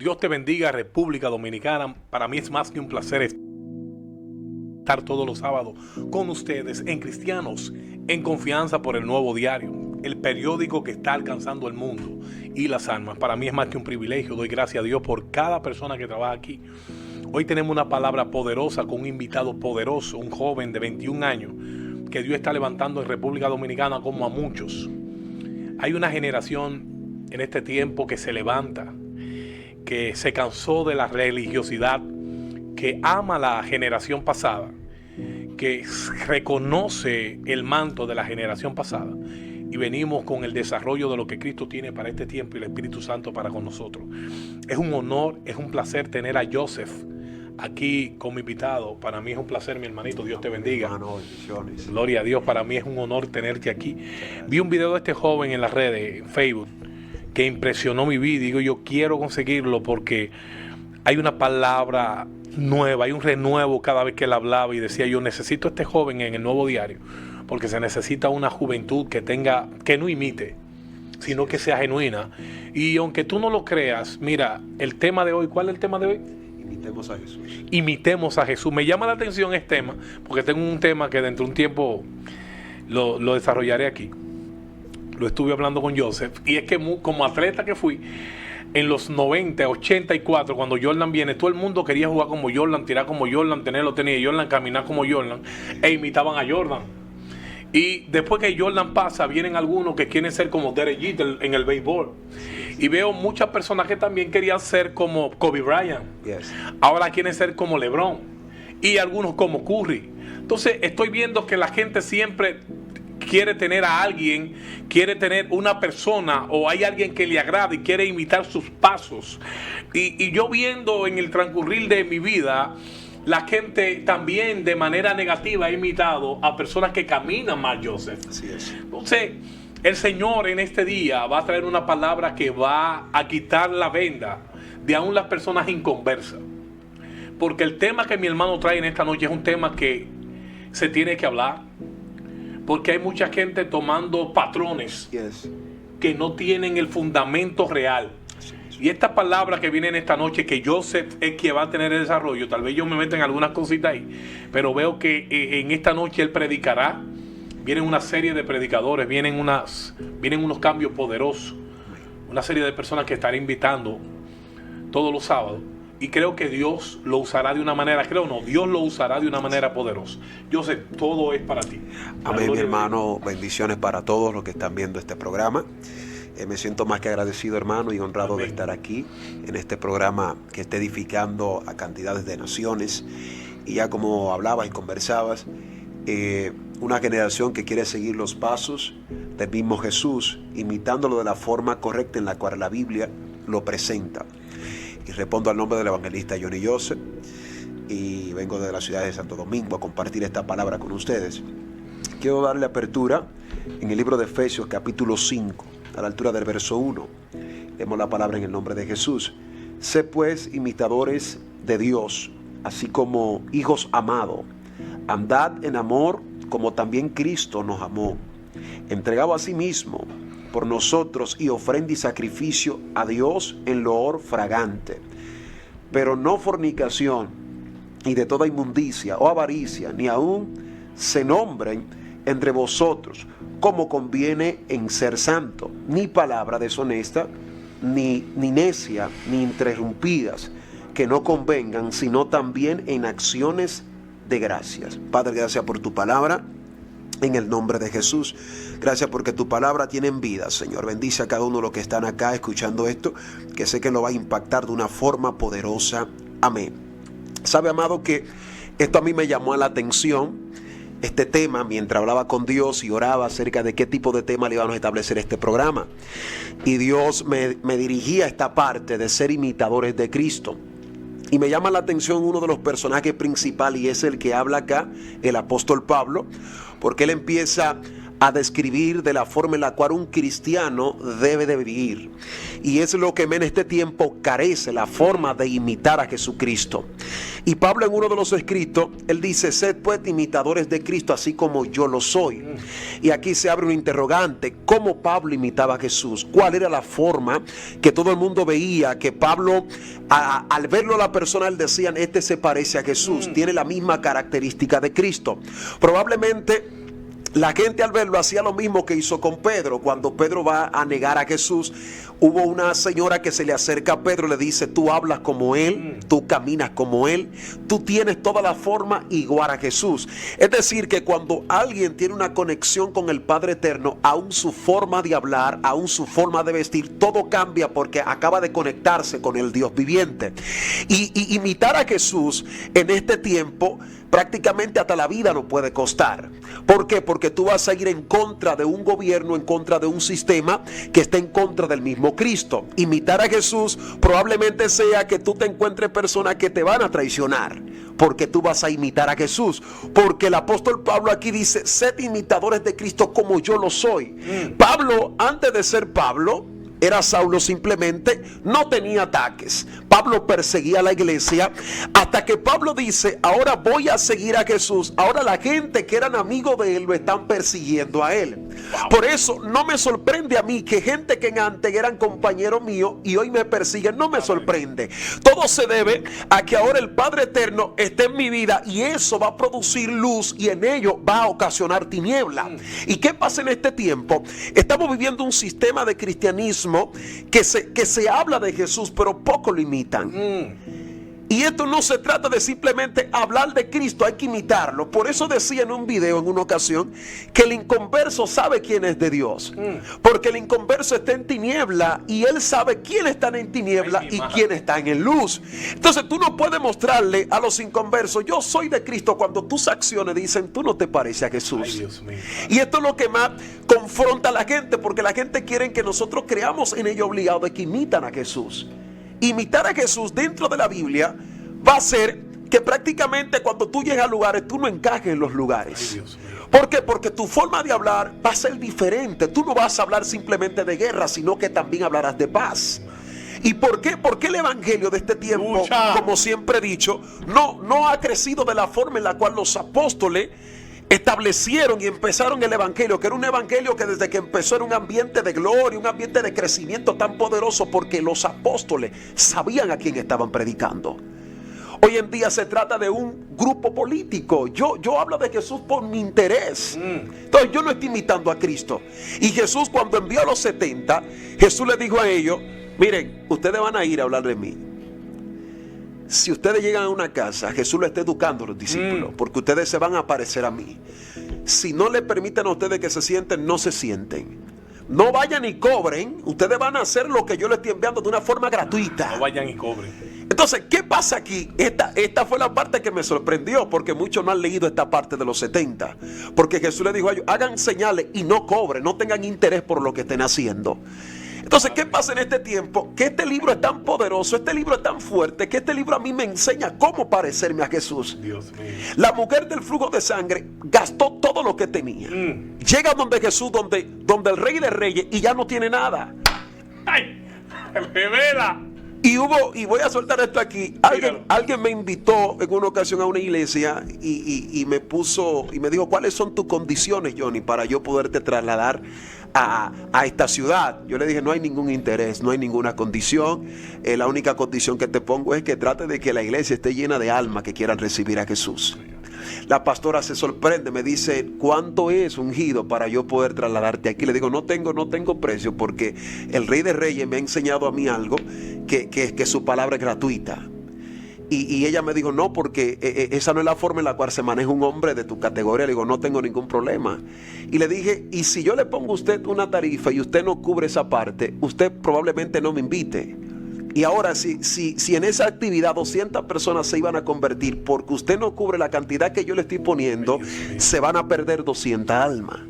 Dios te bendiga, República Dominicana. Para mí es más que un placer estar todos los sábados con ustedes en Cristianos en Confianza por el Nuevo Diario, el periódico que está alcanzando el mundo y las almas. Para mí es más que un privilegio. Doy gracias a Dios por cada persona que trabaja aquí. Hoy tenemos una palabra poderosa con un invitado poderoso, un joven de 21 años que Dios está levantando en República Dominicana como a muchos. Hay una generación en este tiempo que se levanta, que se cansó de la religiosidad, que ama la generación pasada, que reconoce el manto de la generación pasada, y venimos con el desarrollo de lo que Cristo tiene para este tiempo y el Espíritu Santo para con nosotros. Es un honor, es un placer tener a Joseph aquí como invitado. Para mí es un placer, mi hermanito. Dios te bendiga. Hermano, bendiciones. Gloria a Dios, para mí es un honor tenerte aquí. Vi un video de este joven en las redes, en Facebook, que impresionó mi vida. Digo, yo quiero conseguirlo porque hay una palabra nueva, hay un renuevo cada vez que él hablaba, y decía yo, necesito a este joven en el Nuevo Diario, porque se necesita una juventud que no imite, sino que sea genuina. Y aunque tú no lo creas, mira, el tema de hoy, ¿cuál es el tema de hoy? Imitemos a Jesús. Imitemos a Jesús. Me llama la atención este tema, porque tengo un tema que dentro de un tiempo lo desarrollaré aquí. Lo estuve hablando con Joseph, y es que como atleta que fui, en los 90, 84, cuando Jordan viene, todo el mundo quería jugar como Jordan, tirar como Jordan, tener lo tenía Jordan, caminar como Jordan, e imitaban a Jordan. Y después que Jordan pasa, vienen algunos que quieren ser como Derek Jeter en el béisbol. Y veo muchas personas que también querían ser como Kobe Bryant. Yes. Ahora quieren ser como LeBron. Y algunos como Curry. Entonces estoy viendo que la gente siempre quiere tener a alguien, quiere tener una persona, o hay alguien que le agrada y quiere imitar sus pasos. Y yo viendo en el transcurrir de mi vida, la gente también de manera negativa ha imitado a personas que caminan mal, Joseph. Así es. Entonces, el Señor en este día va a traer una palabra que va a quitar la venda de aún las personas inconversas. Porque el tema que mi hermano trae en esta noche es un tema que se tiene que hablar. Porque hay mucha gente tomando patrones Yes. que no tienen el fundamento real. Y esta palabra que viene en esta noche, que Joseph es quien va a tener el desarrollo, tal vez yo me meto en algunas cositas ahí, pero veo que en esta noche él predicará. Vienen una serie de predicadores, vienen unos cambios poderosos, una serie de personas que estaré invitando todos los sábados. Y creo que Dios lo usará de una manera, Dios lo usará de una manera poderosa. Joseph, todo es para ti. Amén, mi hermano. Bendiciones para todos los que están viendo este programa. Me siento más que agradecido, hermano, y honrado de estar aquí en este programa que está edificando a cantidades de naciones. Y ya como hablabas y conversabas, una generación que quiere seguir los pasos del mismo Jesús, imitándolo de la forma correcta en la cual la Biblia lo presenta. Y respondo al nombre del evangelista Johnny Joseph, y vengo de la ciudad de Santo Domingo a compartir esta palabra con ustedes. Quiero darle apertura en el libro de Efesios capítulo 5, a la altura del verso 1. Leemos la palabra en el nombre de Jesús. Sé pues imitadores de Dios, así como hijos amados. Andad en amor como también Cristo nos amó, entregado a sí mismo por nosotros y ofrenda y sacrificio a Dios en loor fragante. Pero no fornicación, y de toda inmundicia o avaricia, ni aun se nombren entre vosotros, como conviene en ser santo, ni palabra deshonesta, ni necia, ni interrumpidas, que no convengan, sino también en acciones de gracias. Padre, gracias por tu palabra. En el nombre de Jesús, gracias porque tu palabra tiene vida, Señor. Bendice a cada uno de los que están acá escuchando esto, que sé que lo va a impactar de una forma poderosa. Amén. Sabe, amado, que esto a mí me llamó a la atención, este tema, mientras hablaba con Dios y oraba acerca de qué tipo de tema le íbamos a establecer este programa. Y Dios me dirigía a esta parte de ser imitadores de Cristo. Y me llama la atención uno de los personajes principales, y es el que habla acá, el apóstol Pablo, porque él empieza a describir de la forma en la cual un cristiano debe de vivir. Y es lo que en este tiempo carece, la forma de imitar a Jesucristo. Y Pablo, en uno de los escritos, él dice: sed pues imitadores de Cristo, así como yo lo soy. Y aquí se abre un interrogante: ¿cómo Pablo imitaba a Jesús? ¿Cuál era la forma que todo el mundo veía que Pablo, al verlo a la persona, él decían: este se parece a Jesús, tiene la misma característica de Cristo? Probablemente la gente al verlo hacía lo mismo que hizo con Pedro. Cuando Pedro va a negar a Jesús, hubo una señora que se le acerca a Pedro y le dice: tú hablas como él, tú caminas como él, tú tienes toda la forma igual a Jesús. Es decir, que cuando alguien tiene una conexión con el Padre Eterno, aún su forma de hablar, aún su forma de vestir, todo cambia porque acaba de conectarse con el Dios viviente. Y imitar a Jesús en este tiempo prácticamente hasta la vida nos puede costar. ¿Por qué? Porque tú vas a ir en contra de un gobierno, en contra de un sistema que está en contra del mismo Cristo. Imitar a Jesús probablemente sea que tú te encuentres personas que te van a traicionar, porque tú vas a imitar a Jesús. Porque el apóstol Pablo aquí dice: sed imitadores de Cristo como yo lo soy. Pablo, antes de ser Pablo, era Saulo simplemente, no tenía ataques. Pablo perseguía a la iglesia hasta que Pablo dice: ahora voy a seguir a Jesús. Ahora la gente que eran amigos de él lo están persiguiendo a él. Por eso no me sorprende a mí que gente que antes eran compañeros míos y hoy me persiguen. No me sorprende. Todo se debe a que ahora el Padre Eterno está en mi vida, y eso va a producir luz, y en ello va a ocasionar tiniebla. ¿Y qué pasa en este tiempo? Estamos viviendo un sistema de cristianismo que se habla de Jesús, pero poco lo imitan. Y esto no se trata de simplemente hablar de Cristo, hay que imitarlo. Por eso decía en un video en una ocasión que el inconverso sabe quién es de Dios, porque el inconverso está en tiniebla y él sabe quién está en tiniebla y quién está en luz. Entonces tú no puedes mostrarle a los inconversos: yo soy de Cristo, cuando tus acciones dicen: tú no te pareces a Jesús. Ay, Dios mío. Y esto es lo que más confronta a la gente, porque la gente quiere que nosotros creamos en ellos obligados de que imitan a Jesús. Imitar a Jesús dentro de la Biblia va a ser que prácticamente cuando tú llegas a lugares, tú no encajes en los lugares. Ay, Dios mío. ¿Por qué? Porque tu forma de hablar va a ser diferente. Tú no vas a hablar simplemente de guerra, sino que también hablarás de paz. ¿Y por qué? Porque el evangelio de este tiempo, como siempre he dicho, no ha crecido de la forma en la cual los apóstoles establecieron y empezaron el evangelio, que era un evangelio que desde que empezó era un ambiente de gloria, un ambiente de crecimiento tan poderoso, porque los apóstoles sabían a quién estaban predicando. Hoy en día se trata de un grupo político. Yo hablo de Jesús por mi interés. Entonces yo no estoy imitando a Cristo. Y Jesús, cuando envió a los 70, Jesús les dijo a ellos: miren, ustedes van a ir a hablar de mí. Si ustedes llegan a una casa, Jesús lo está educando a los discípulos, porque ustedes se van a parecer a mí. Si no le permiten a ustedes que se sienten, no se sienten. No vayan y cobren. Ustedes van a hacer lo que yo les estoy enviando de una forma gratuita. No vayan y cobren. Entonces, ¿qué pasa aquí? Esta fue la parte que me sorprendió, porque muchos no han leído esta parte de los 70. Porque Jesús les dijo a ellos: hagan señales y no cobren, no tengan interés por lo que estén haciendo. Entonces, ¿qué pasa en este tiempo? Que este libro es tan poderoso, este libro es tan fuerte, que este libro a mí me enseña cómo parecerme a Jesús. Dios mío. La mujer del flujo de sangre gastó todo lo que tenía. Llega donde Jesús, donde el Rey de Reyes, y ya no tiene nada. ¡Ay! ¡Revela! Y voy a soltar esto aquí. Alguien me invitó en una ocasión a una iglesia y me dijo: ¿cuáles son tus condiciones, Johnny, para yo poderte trasladar a esta ciudad? Yo le dije: no hay ningún interés, no hay ninguna condición. La única condición que te pongo es que trate de que la iglesia esté llena de almas que quieran recibir a Jesús. La pastora se sorprende, me dice: ¿cuánto es ungido para yo poder trasladarte aquí? Le digo: no tengo precio, porque el Rey de Reyes me ha enseñado a mí algo que su palabra es gratuita. Y ella me dijo: no, porque esa no es la forma en la cual se maneja un hombre de tu categoría. Le digo: no tengo ningún problema. Y le dije: y si yo le pongo a usted una tarifa y usted no cubre esa parte, usted probablemente no me invite. Y ahora, si en esa actividad 200 personas se iban a convertir porque usted no cubre la cantidad que yo le estoy poniendo, se van a perder 200 almas.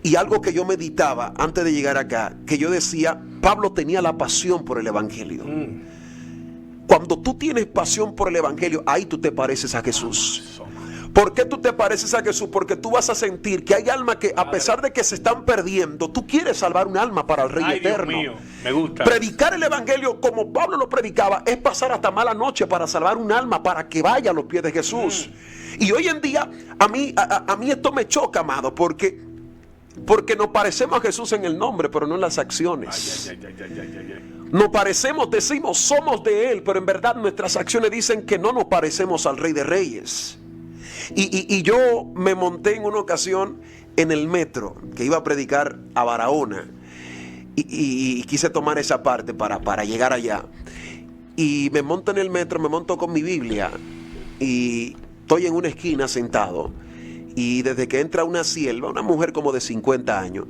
Y algo que yo meditaba antes de llegar acá, que yo decía: Pablo tenía la pasión por el evangelio. Cuando tú tienes pasión por el evangelio, ahí tú te pareces a Jesús. ¿Por qué tú te pareces a Jesús? Porque tú vas a sentir que hay almas que, a pesar de que se están perdiendo, tú quieres salvar un alma para el Rey eterno. Dios mío, me gusta. Predicar el evangelio como Pablo lo predicaba es pasar hasta mala noche para salvar un alma, para que vaya a los pies de Jesús. Y hoy en día a mí esto me choca, amado, porque nos parecemos a Jesús en el nombre, pero no en las acciones. Nos parecemos, decimos, somos de Él, pero en verdad nuestras acciones dicen que no nos parecemos al Rey de Reyes. Y yo me monté en una ocasión en el metro, que iba a predicar a Barahona, y quise tomar esa parte para llegar allá. Y me monto en el metro, me monto con mi Biblia, y estoy en una esquina sentado, y desde que entra una sierva, una mujer como de 50 años,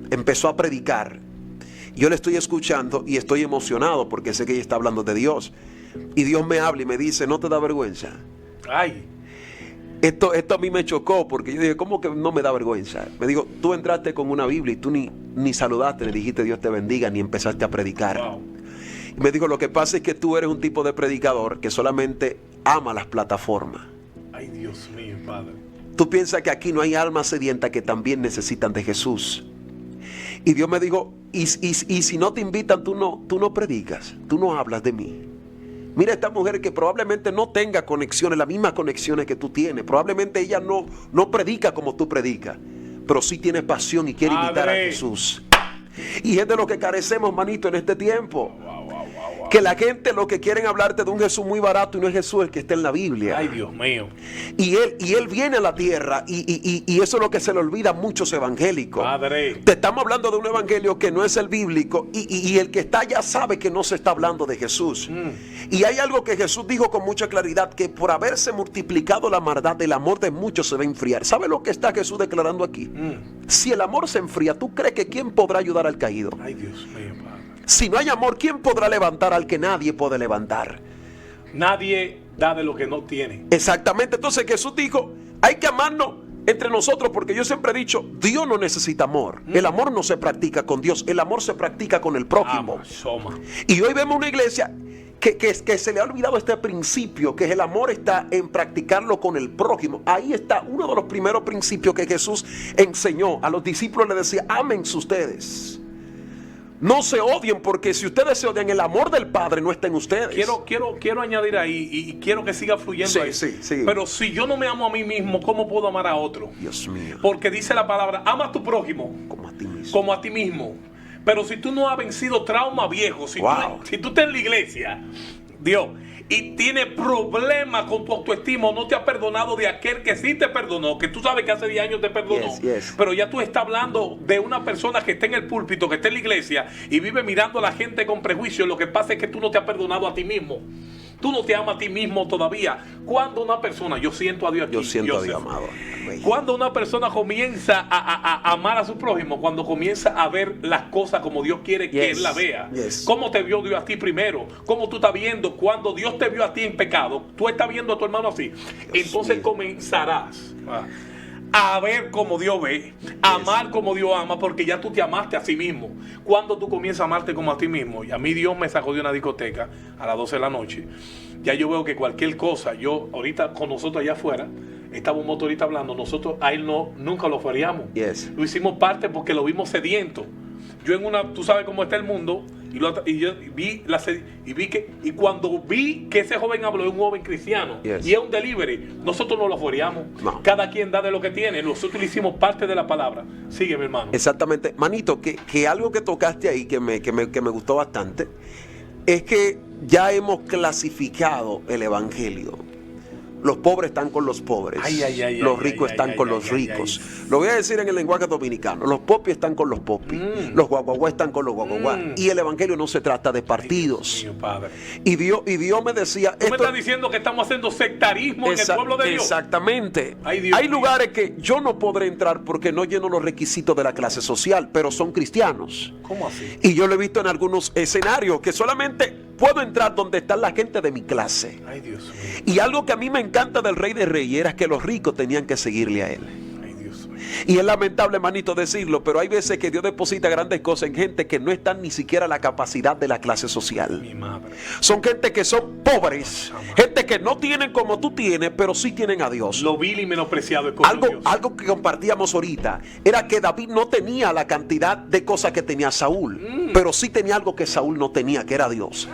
empezó a predicar. Yo le estoy escuchando y estoy emocionado porque sé que ella está hablando de Dios. Y Dios me habla y me dice, ¿no te da vergüenza? Ay. Esto a mí me chocó porque yo dije, ¿cómo que no me da vergüenza? Me dijo, tú entraste con una Biblia y tú ni saludaste, ni dijiste Dios te bendiga, ni empezaste a predicar. Wow. Y me dijo, lo que pasa es que tú eres un tipo de predicador que solamente ama las plataformas. Ay, Dios mío, Padre. Tú piensas que aquí no hay almas sedientas que también necesitan de Jesús. Y Dios me dijo, y si no te invitan, tú no predicas, tú no hablas de mí. Mira esta mujer que probablemente no tenga conexiones, las mismas conexiones que tú tienes. Probablemente ella no predica como tú predicas, pero sí tiene pasión y quiere invitar a Jesús. Y es de lo que carecemos, manito, en este tiempo. Que la gente lo que quieren hablarte de un Jesús muy barato y no es Jesús el que está en la Biblia. Ay, Dios mío. Y él viene a la tierra y eso es lo que se le olvida a muchos evangélicos. Padre. Te estamos hablando de un evangelio que no es el bíblico y el que está allá sabe que no se está hablando de Jesús. Y hay algo que Jesús dijo con mucha claridad, que por haberse multiplicado la maldad, el amor de muchos se va a enfriar. ¿Sabe lo que está Jesús declarando aquí? Si el amor se enfría, ¿tú crees que quién podrá ayudar al caído? Ay, Dios mío, Padre. Si no hay amor, ¿quién podrá levantar al que nadie puede levantar? Nadie da de lo que no tiene. Exactamente. Entonces Jesús dijo, hay que amarnos entre nosotros, porque yo siempre he dicho, Dios no necesita amor. El amor no se practica con Dios, el amor se practica con el prójimo. Y hoy vemos una iglesia que se le ha olvidado este principio, que el amor está en practicarlo con el prójimo. Ahí está uno de los primeros principios que Jesús enseñó. A los discípulos le decía, ámense ustedes. No se odien, porque si ustedes se odian, el amor del Padre no está en ustedes. Quiero añadir ahí y quiero que siga fluyendo ahí. Sí. Pero si yo no me amo a mí mismo, ¿cómo puedo amar a otro? Dios mío. Porque dice la palabra, ama a tu prójimo Como a ti mismo. como a ti mismo. Pero si tú no has vencido trauma viejo, si tú estás en la iglesia, Dios, y tienes problemas con tu autoestima, no te has perdonado de aquel que sí te perdonó, que tú sabes que hace 10 años te perdonó, pero ya tú estás hablando de una persona que está en el púlpito, que está en la iglesia y vive mirando a la gente con prejuicio. Lo que pasa es que tú no te has perdonado a ti mismo. Tú no te amas a ti mismo todavía. Cuando una persona, yo siento a Dios aquí, yo siento a Dios, amado. Cuando una persona comienza a amar a su prójimo, cuando comienza a ver las cosas como Dios quiere que él la vea. ¿Cómo te vio Dios a ti primero? ¿Cómo tú estás viendo? Cuando Dios te vio a ti en pecado, tú estás viendo a tu hermano así. Entonces comenzarás a ver como Dios ve, amar como Dios ama, porque ya tú te amaste a sí mismo. Cuando tú comienzas a amarte como a ti mismo, y a mí Dios me sacó de una discoteca a las 12 de la noche, ya yo veo que cualquier cosa, yo ahorita con nosotros allá afuera, estaba un motorista hablando, nosotros a él nunca lo feriamos. Lo hicimos parte porque lo vimos sediento. Yo tú sabes cómo está el mundo, y cuando vi que ese joven habló, es un joven cristiano, y es un delivery, nosotros no lo foreamos. Cada quien da de lo que tiene, nosotros le hicimos parte de la palabra. Sigue, mi hermano. Exactamente, manito, que algo que tocaste ahí que me gustó bastante es que ya hemos clasificado el evangelio. Los pobres están con los pobres, los ricos están con los ricos. Lo voy a decir en el lenguaje dominicano: los popis están con los popis, los guaguaguá están con los guaguaguá. Y el evangelio no se trata de partidos. Y Dios me decía, ¿tú me estás diciendo que estamos haciendo sectarismo en el pueblo de Dios? Exactamente. Hay lugares que yo no podré entrar porque no lleno los requisitos de la clase social, pero son cristianos. ¿Cómo así? Y yo lo he visto en algunos escenarios que solamente puedo entrar donde está la gente de mi clase. Ay, Dios mío. Y algo que a mí me encanta del Rey de Reyes era que los ricos tenían que seguirle a él. Ay, Dios mío. Y es lamentable, hermanito, decirlo, pero hay veces que Dios deposita grandes cosas en gente que no están ni siquiera a la capacidad de la clase social. Mi madre. Son gente que son pobres, gente que no tienen como tú tienes, pero sí tienen a Dios. Lo vil y menospreciado es con Dios. Algo que compartíamos ahorita era que David no tenía la cantidad de cosas que tenía Saúl, pero sí tenía algo que Saúl no tenía, que era Dios.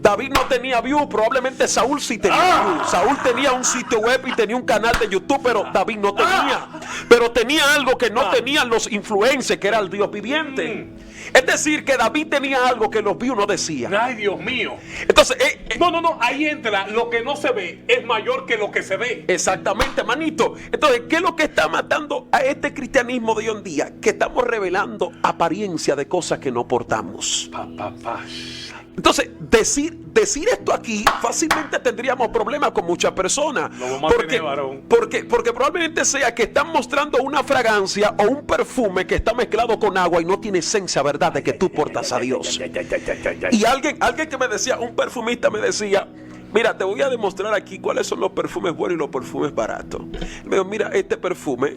David no tenía view, probablemente Saúl sí tenía view. Saúl tenía un sitio web y tenía un canal de YouTube, pero David no tenía. Pero tenía algo que no tenían los influencers, que era el Dios viviente. Es decir, que David tenía algo que los views no decían. Ay, Dios mío. Entonces, no, ahí entra, lo que no se ve es mayor que lo que se ve. Exactamente, manito. Entonces, ¿qué es lo que está matando a este cristianismo de hoy en día? Que estamos revelando apariencia de cosas que no portamos. Entonces, decir esto aquí, fácilmente tendríamos problemas con muchas personas. Porque probablemente sea que están mostrando una fragancia o un perfume que está mezclado con agua y no tiene esencia, ¿verdad?, de que tú portas a Dios. Y alguien que me decía, un perfumista me decía: mira, te voy a demostrar aquí cuáles son los perfumes buenos y los perfumes baratos. Me dijo: mira, este perfume,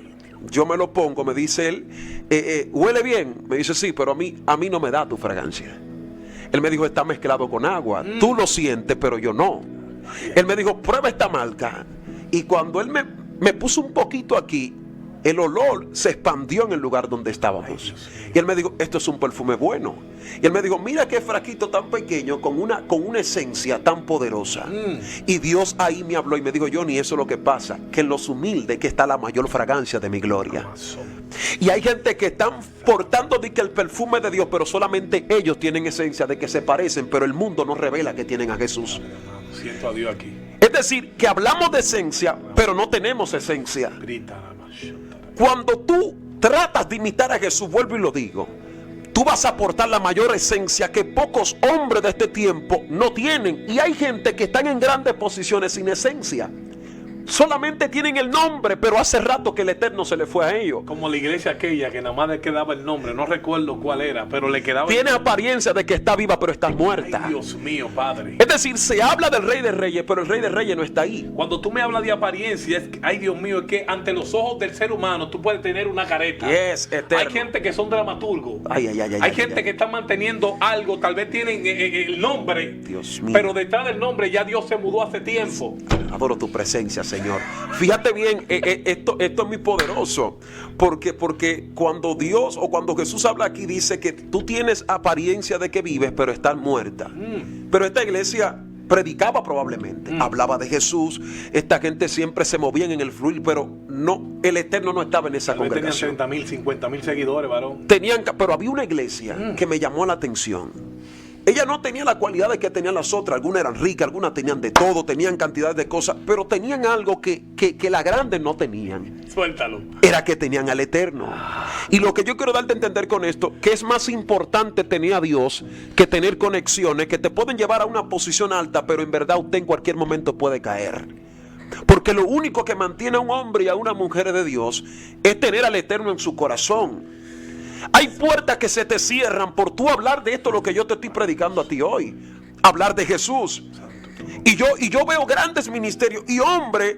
yo me lo pongo, me dice él, ¿huele bien? Me dice: sí, pero a mí no me da tu fragancia. Él me dijo: está mezclado con agua. Tú lo sientes, pero yo no. Él me dijo: prueba esta marca. Y cuando él me puso un poquito aquí, el olor se expandió en el lugar donde estábamos. Y él me dijo: esto es un perfume bueno. Y él me dijo: mira qué frasquito tan pequeño con una esencia tan poderosa. Y Dios ahí me habló y me dijo: Johnny, eso es lo que pasa, que en los humildes que está la mayor fragancia de mi gloria. Y hay gente que están portando de que el perfume de Dios, pero solamente ellos tienen esencia, de que se parecen, pero el mundo no revela que tienen a Jesús. Siento a Dios aquí. Es decir, que hablamos de esencia, pero no tenemos esencia. Cuando tú tratas de imitar a Jesús, vuelvo y lo digo, tú vas a aportar la mayor esencia que pocos hombres de este tiempo no tienen. Y hay gente que están en grandes posiciones sin esencia. Solamente tienen el nombre, pero hace rato que el Eterno se le fue a ellos. Como la iglesia aquella que nada más le quedaba el nombre, no recuerdo cuál era, pero le quedaba. Tiene apariencia de que está viva, pero está muerta. Ay, Dios mío, Padre. Es decir, se habla del Rey de Reyes, pero el Rey de Reyes no está ahí. Cuando tú me hablas de apariencia, ay, Dios mío, es que ante los ojos del ser humano tú puedes tener una careta. Eterno. Hay gente que son dramaturgos. Hay gente que está manteniendo algo, tal vez tienen el nombre, Dios mío, pero detrás del nombre ya Dios se mudó hace tiempo. Adoro tu presencia, Señor. Fíjate bien, esto es muy poderoso, porque cuando Dios o cuando Jesús habla aquí, dice que tú tienes apariencia de que vives, pero estás muerta. Pero esta iglesia predicaba probablemente, hablaba de Jesús, esta gente siempre se movía en el fluir, pero no, el Eterno no estaba en esa congregación. Tenían 30,000, 50,000 seguidores, varón. Pero había una iglesia que me llamó la atención. Ella no tenía la cualidad de que tenían las otras. Algunas eran ricas, algunas tenían de todo, tenían cantidad de cosas, pero tenían algo que las grandes no tenían. Suéltalo. Era que tenían al Eterno. Y lo que yo quiero darte a entender con esto, que es más importante tener a Dios que tener conexiones que te pueden llevar a una posición alta, pero en verdad usted en cualquier momento puede caer. Porque lo único que mantiene a un hombre y a una mujer de Dios es tener al Eterno en su corazón. Hay puertas que se te cierran por tú hablar de esto, lo que yo te estoy predicando a ti hoy. Hablar de Jesús. Y yo veo grandes ministerios y hombres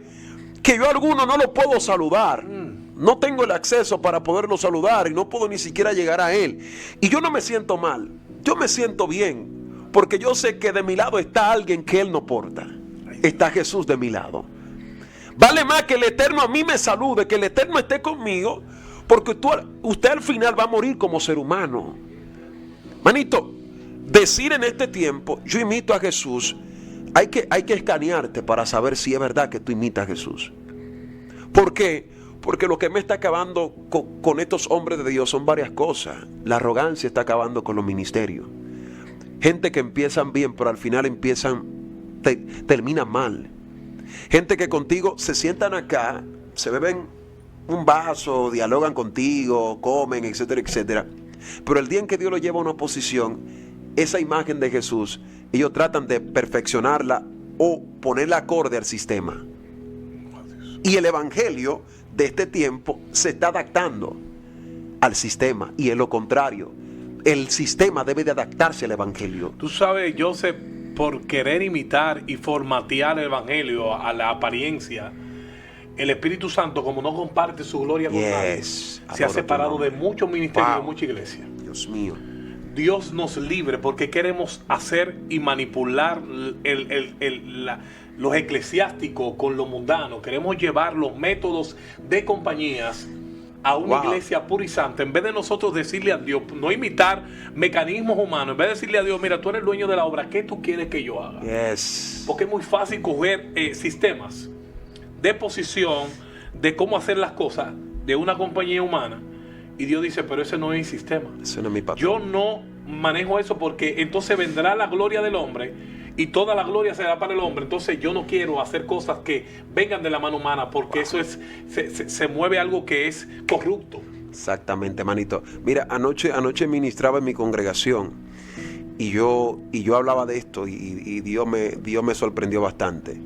que yo a algunos no lo puedo saludar. No tengo el acceso para poderlo saludar y no puedo ni siquiera llegar a él. Y yo no me siento mal, yo me siento bien, porque yo sé que de mi lado está alguien que él no porta. Está Jesús de mi lado. Vale más que el Eterno a mí me salude, que el Eterno esté conmigo, porque usted al final va a morir como ser humano. Manito, decir en este tiempo, yo imito a Jesús, hay que escanearte para saber si es verdad que tú imitas a Jesús. ¿Por qué? Porque lo que me está acabando con estos hombres de Dios son varias cosas. La arrogancia está acabando con los ministerios. Gente que empiezan bien, pero al final terminan mal. Gente que contigo se sientan acá, se beben un vaso, dialogan contigo, comen, etcétera, etcétera. Pero el día en que Dios lo lleva a una posición, esa imagen de Jesús, ellos tratan de perfeccionarla o ponerla acorde al sistema. Y el evangelio de este tiempo se está adaptando al sistema, y es lo contrario. El sistema debe de adaptarse al evangelio. Tú sabes, Joseph, por querer imitar y formatear el evangelio a la apariencia, el Espíritu Santo, como no comparte su gloria con nadie, se ha separado de muchos ministerios, de mucha iglesia. Dios mío. Dios nos libre, porque queremos hacer y manipular los eclesiásticos con lo mundano. Queremos llevar los métodos de compañías a una iglesia pura y santa, en vez de nosotros decirle a Dios, no imitar mecanismos humanos, en vez de decirle a Dios, mira, tú eres el dueño de la obra, ¿qué tú quieres que yo haga? Porque es muy fácil coger sistemas de posición, de cómo hacer las cosas de una compañía humana, y Dios dice, pero ese no es mi sistema. Ese no es mi patrón. Yo no manejo eso, porque entonces vendrá la gloria del hombre y toda la gloria será para el hombre. Entonces yo no quiero hacer cosas que vengan de la mano humana, porque eso es se mueve algo que es corrupto. Exactamente, manito. Mira, anoche ministraba en mi congregación y yo hablaba de esto y Dios me sorprendió bastante,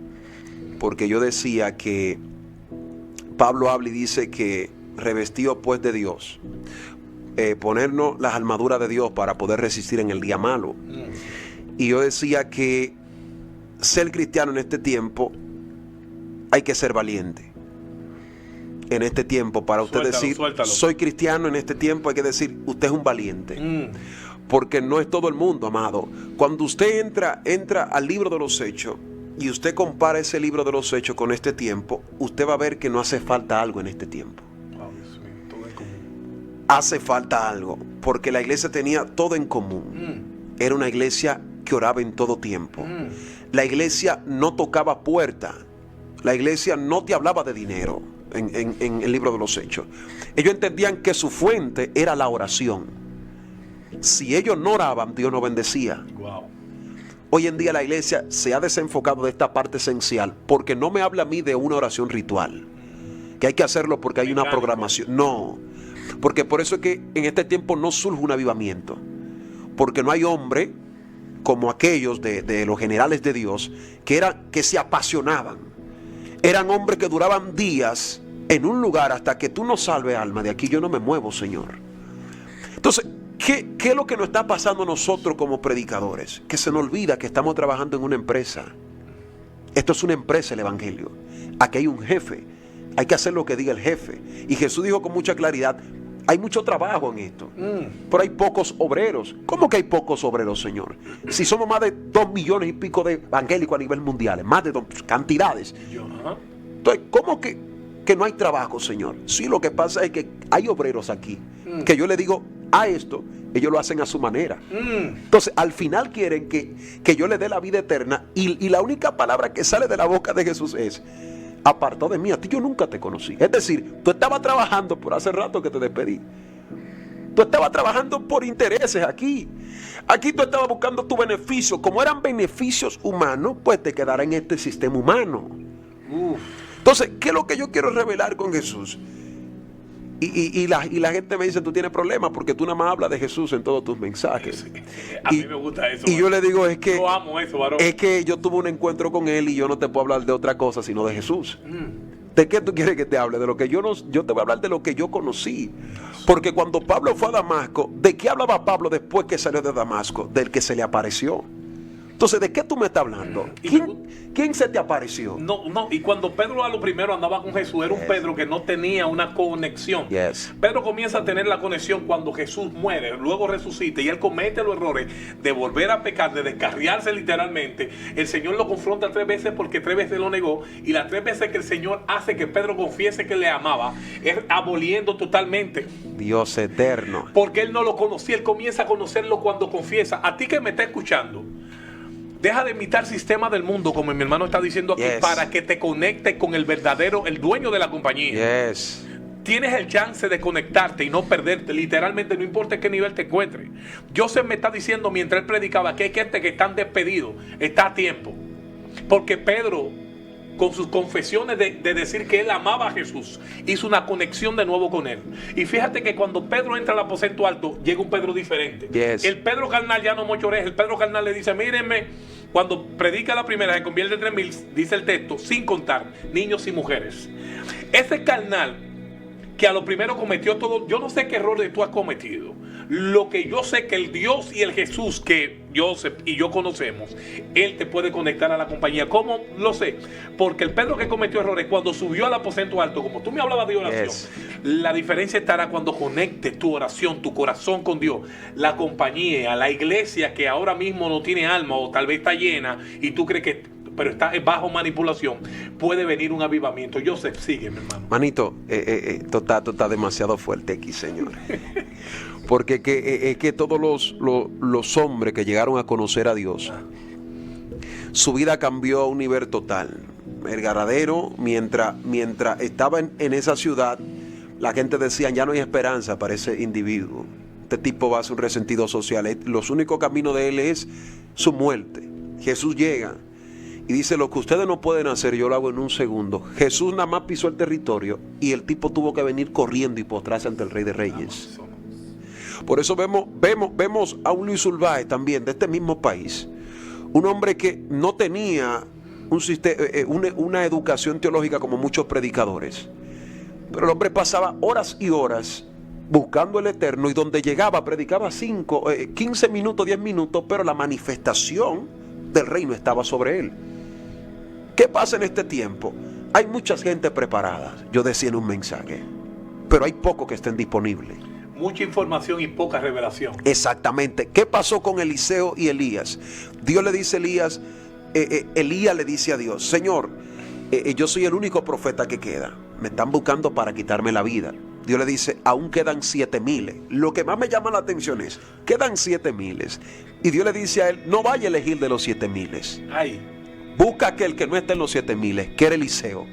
porque yo decía que Pablo habla y dice que revestido pues de Dios, ponernos las armaduras de Dios para poder resistir en el día malo. Y yo decía que ser cristiano en este tiempo hay que ser valiente. En este tiempo, para usted decir, soy cristiano en este tiempo, hay que decir, usted es un valiente. Porque no es todo el mundo, amado. Cuando usted entra al libro de los Hechos y usted compara ese libro de los Hechos con este tiempo, usted va a ver que no hace falta algo en este tiempo. Hace falta algo, porque la iglesia tenía todo en común. Era una iglesia que oraba en todo tiempo. La iglesia no tocaba puerta. La iglesia no te hablaba de dinero en el libro de los Hechos. Ellos entendían que su fuente era la oración. Si ellos no oraban, Dios no bendecía. Hoy en día la iglesia se ha desenfocado de esta parte esencial, porque no me habla a mí de una oración ritual, que hay que hacerlo porque hay una programación. No, porque por eso es que en este tiempo no surge un avivamiento, porque no hay hombre como aquellos de los generales de Dios que se apasionaban. Eran hombres que duraban días en un lugar hasta que tú no salves, alma, de aquí yo no me muevo, Señor. Entonces, ¿qué es lo que nos está pasando a nosotros como predicadores? Que se nos olvida que estamos trabajando en una empresa. Esto es una empresa, el evangelio. Aquí hay un jefe. Hay que hacer lo que diga el jefe. Y Jesús dijo con mucha claridad, hay mucho trabajo en esto, pero hay pocos obreros. ¿Cómo que hay pocos obreros, Señor? Si somos más de 2 millones y pico de evangélicos a nivel mundial, más de cantidades. Entonces, ¿cómo que no hay trabajo, Señor? Sí, lo que pasa es que hay obreros aquí, que yo le digo a esto, ellos lo hacen a su manera. Entonces, al final quieren que yo le dé la vida eterna, y la única palabra que sale de la boca de Jesús es, apartado de mí, a ti yo nunca te conocí. Es decir, tú estabas trabajando por hace rato que te despedí. Tú estabas trabajando por intereses aquí. Aquí tú estabas buscando tu beneficio. Como eran beneficios humanos, pues te quedará en este sistema humano. Entonces, ¿qué es lo que yo quiero revelar con Jesús? Y la gente me dice, tú tienes problemas porque tú nada más hablas de Jesús en todos tus mensajes. A mí me gusta eso. Y yo le digo, yo amo eso, varón. Es que yo tuve un encuentro con él y yo no te puedo hablar de otra cosa sino de Jesús. ¿De qué tú quieres que te hable? De lo que yo te voy a hablar de lo que yo conocí. Porque cuando Pablo fue a Damasco, ¿de qué hablaba Pablo después que salió de Damasco? Del que se le apareció. Entonces, ¿de qué tú me estás hablando? ¿Quién se te apareció? No, y cuando Pedro a lo primero andaba con Jesús, era un Pedro que no tenía una conexión. Pedro comienza a tener la conexión cuando Jesús muere, luego resucita, y él comete los errores de volver a pecar, de descarriarse literalmente. El Señor lo confronta 3 veces porque 3 veces lo negó, y las 3 veces que el Señor hace que Pedro confiese que le amaba, es aboliendo totalmente. Dios eterno. Porque él no lo conocía, él comienza a conocerlo cuando confiesa. A ti que me está escuchando, deja de imitar sistemas del mundo, como mi hermano está diciendo aquí, para que te conectes con el verdadero, el dueño de la compañía. Tienes el chance de conectarte y no perderte, literalmente, no importa en qué nivel te encuentres. Joseph me está diciendo mientras él predicaba que hay gente que están despedidos, está a tiempo. Porque Pedro, con sus confesiones de decir que él amaba a Jesús, hizo una conexión de nuevo con él. Y fíjate que cuando Pedro entra al aposento alto, llega un Pedro diferente. El Pedro carnal ya no mochorea. El Pedro carnal le dice, mírenme, cuando predica la primera se convierte en 3,000, dice el texto, sin contar niños y mujeres. Ese carnal que a lo primero cometió todo, yo no sé qué errores tú has cometido, Lo que yo sé que el Dios y el Jesús que Joseph y yo conocemos, Él te puede conectar a la compañía. ¿Cómo lo sé? Porque el Pedro que cometió errores cuando subió al aposento alto, como tú me hablabas de oración, la diferencia estará cuando conectes tu oración, tu corazón con Dios. La compañía, la iglesia que ahora mismo no tiene alma o tal vez está llena y tú crees que pero está bajo manipulación, puede venir un avivamiento. Joseph, sigue, mi hermano. Manito, tú estás demasiado fuerte aquí, Señor. Porque es que todos los hombres que llegaron a conocer a Dios, su vida cambió a un nivel total. El Ganadero, mientras estaba en esa ciudad, la gente decía, ya no hay esperanza para ese individuo. Este tipo va a ser un resentido social. Los únicos caminos de él es su muerte. Jesús llega y dice, lo que ustedes no pueden hacer, yo lo hago en un segundo. Jesús nada más pisó el territorio y el tipo tuvo que venir corriendo y postrarse ante el Rey de Reyes. Por eso vemos a un Luis Urbáez también, de este mismo país. Un hombre que no tenía una educación teológica como muchos predicadores. Pero el hombre pasaba horas y horas buscando el Eterno y donde llegaba predicaba 15 minutos, 10 minutos, pero la manifestación del reino estaba sobre él. ¿Qué pasa en este tiempo? Hay mucha gente preparada, yo decía en un mensaje, pero hay pocos que estén disponibles. Mucha información y poca revelación. Exactamente. ¿Qué pasó con Eliseo y Elías? Dios le dice a Elías, Elías le dice a Dios, Señor, yo soy el único profeta que queda. Me están buscando para quitarme la vida. Dios le dice, aún quedan 7,000. Lo que más me llama la atención es, quedan 7,000. Y Dios le dice a él, no vaya a elegir de los 7,000. Ay. Busca aquel que no esté en los 7,000, que era Eliseo.